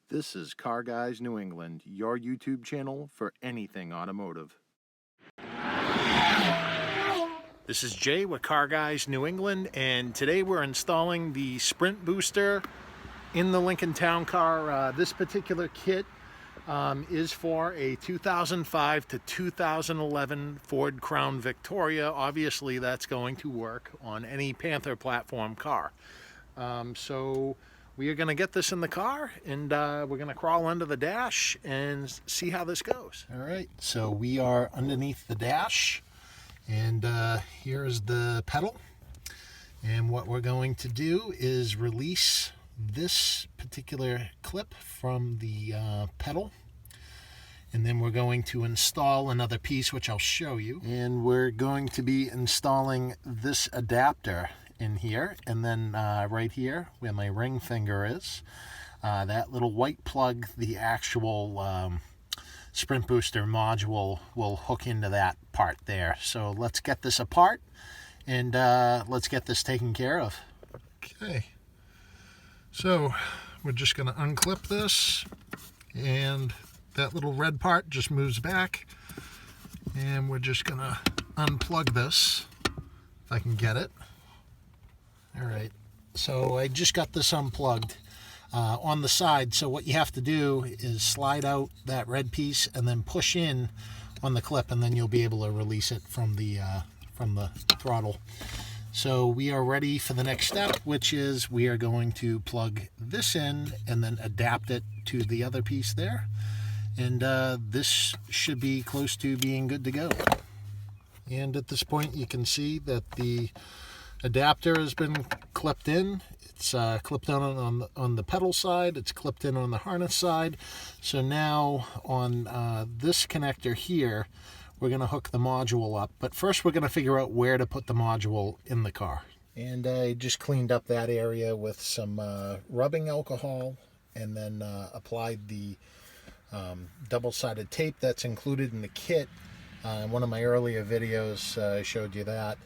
This is Car Guys New England, your YouTube channel for anything automotive. This is Jay with Car Guys New England, and today we're installing the Sprint Booster in the Lincoln Town Car. This particular kit is for a 2005 to 2011 Ford Crown Victoria. Obviously, that's going to work on any Panther platform car. So we are going to get this in the car, and we're going to crawl under the dash and see how this goes. All right, so we are underneath the dash, and here's the pedal. And what we're going to do is release this particular clip from the pedal, and then we're going to install another piece, which I'll show you. And we're going to be installing this adapter in here, and then right here where my ring finger is, that little white plug, the actual Sprint Booster module will hook into that part there. So let's get this apart, and let's get this taken care of. Okay, so we're just going to unclip this, and that little red part just moves back, and we're just going to unplug this if I can get it. All right, so I just got this unplugged on the side. So what you have to do is slide out that red piece and then push in on the clip, and then you'll be able to release it from the throttle. So we are ready for the next step, which is we are going to plug this in and then adapt it to the other piece there. And this should be close to being good to go. And at this point, you can see that the adapter has been clipped in. It's clipped on the pedal side. It's clipped in on the harness side. So now on this connector here, we're going to hook the module up. But first, we're going to figure out where to put the module in the car. And I just cleaned up that area with some rubbing alcohol, and then applied the double-sided tape that's included in the kit. In one of my earlier videos, I showed you that.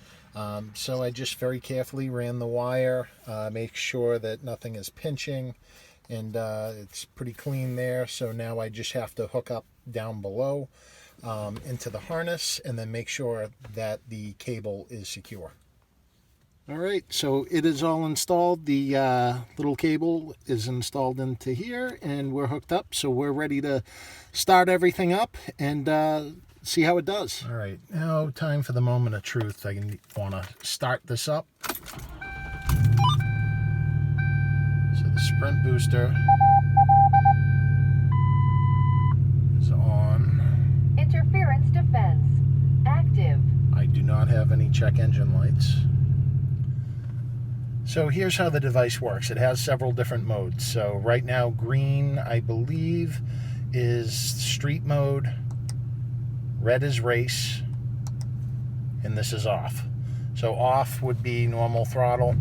So I just very carefully ran the wire, make sure that nothing is pinching, and it's pretty clean there. So now I just have to hook up down below into the harness, and then make sure that the cable is secure. All right, so it is all installed. The little cable is installed into here, and we're hooked up. So we're ready to start everything up and see how it does. All right, now time for the moment of truth. I want to start this up. So the Sprint Booster is on. Interference defense active. I do not have any check engine lights. So here's how the device works. It has several different modes. So right now, green, I believe, is street mode. Red is race, and this is off. So off would be normal throttle.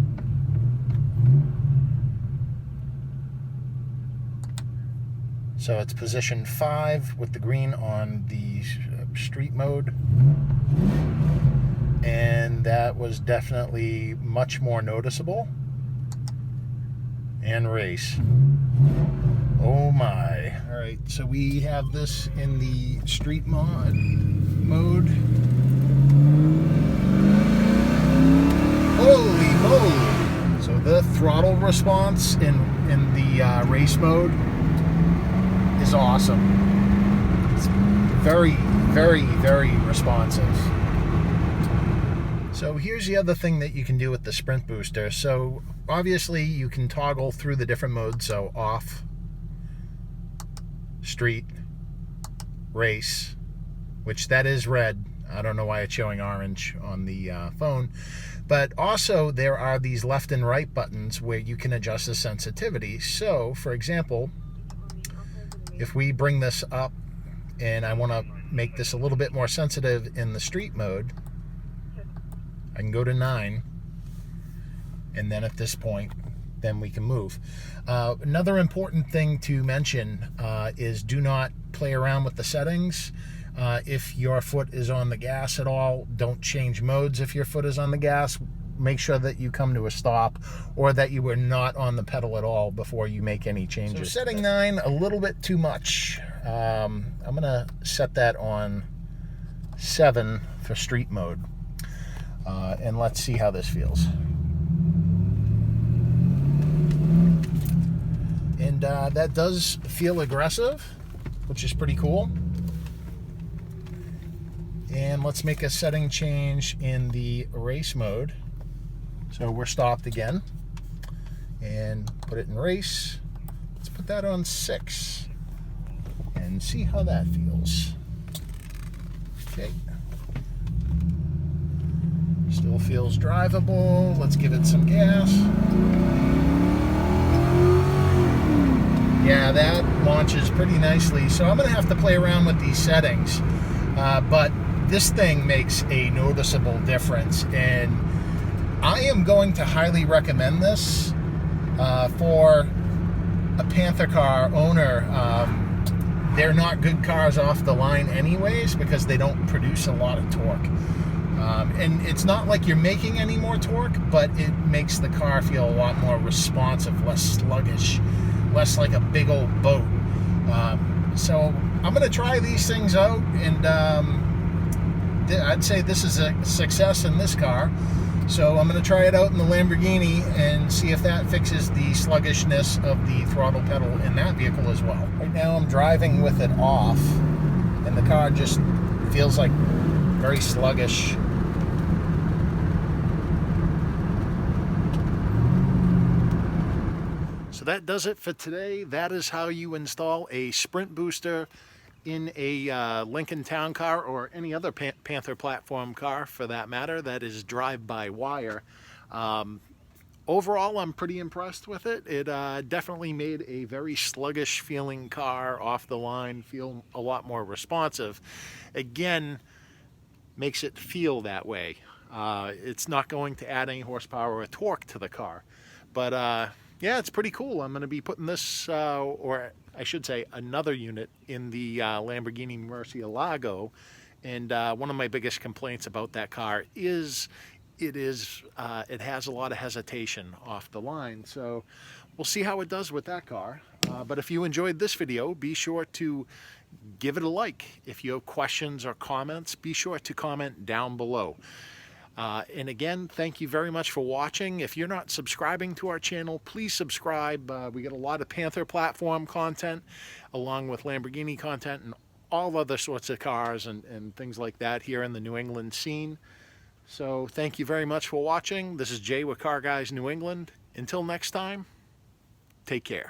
So it's position 5 with the green on the street mode. And that was definitely much more noticeable. And race. Oh my. All right, so we have this in the street mode. Holy moly. So the throttle response in the race mode is awesome. It's very, very, very responsive. So here's the other thing that you can do with the Sprint Booster. So obviously you can toggle through the different modes. So off, street, race, which that is red. I don't know why it's showing orange on the phone. But also there are these left and right buttons where you can adjust the sensitivity. So for example, if we bring this up and I want to make this a little bit more sensitive in the street mode, I can go to 9, and then at this point, then we can move. Another important thing to mention is do not play around with the settings. If your foot is on the gas at all, don't change modes if your foot is on the gas. make sure that you come to a stop, or that you were not on the pedal at all before you make any changes. So setting 9, a little bit too much. I'm gonna set that on 7 for street mode, and let's see how this feels. And that does feel aggressive, which is pretty cool. And let's make a setting change in the race mode. So we're stopped again. And put it in race. Let's put that on 6. And see how that feels. Okay. Still feels drivable. Let's give it some gas. Yeah, that launches pretty nicely. So I'm going to have to play around with these settings. But this thing makes a noticeable difference, and I am going to highly recommend this for a Panther car owner. They're not good cars off the line anyways, because they don't produce a lot of torque. And it's not like you're making any more torque, but it makes the car feel a lot more responsive, less sluggish, less like a big old boat. So I'm going to try these things out, and I'd say this is a success in this car. So I'm going to try it out in the Lamborghini and see if that fixes the sluggishness of the throttle pedal in that vehicle as well. Right now I'm driving with it off, and the car just feels like very sluggish. So that does it for today. That is how you install a sprint booster in a Lincoln Town Car, or any other Panther platform car for that matter, that is drive-by-wire. Overall, I'm pretty impressed with it. It definitely made a very sluggish feeling car off the line feel a lot more responsive. Again, makes it feel that way. It's not going to add any horsepower or torque to the car, but yeah, it's pretty cool. I'm going to be putting this, or I should say another unit, in the Lamborghini Murcielago. And one of my biggest complaints about that car is it has a lot of hesitation off the line. So we'll see how it does with that car. But if you enjoyed this video, be sure to give it a like. If you have questions or comments, be sure to comment down below. And again, thank you very much for watching. If you're not subscribing to our channel, please subscribe. We get a lot of Panther platform content, along with Lamborghini content and all other sorts of cars and things like that here in the New England scene. So thank you very much for watching. This is Jay with Car Guys New England. Until next time, take care.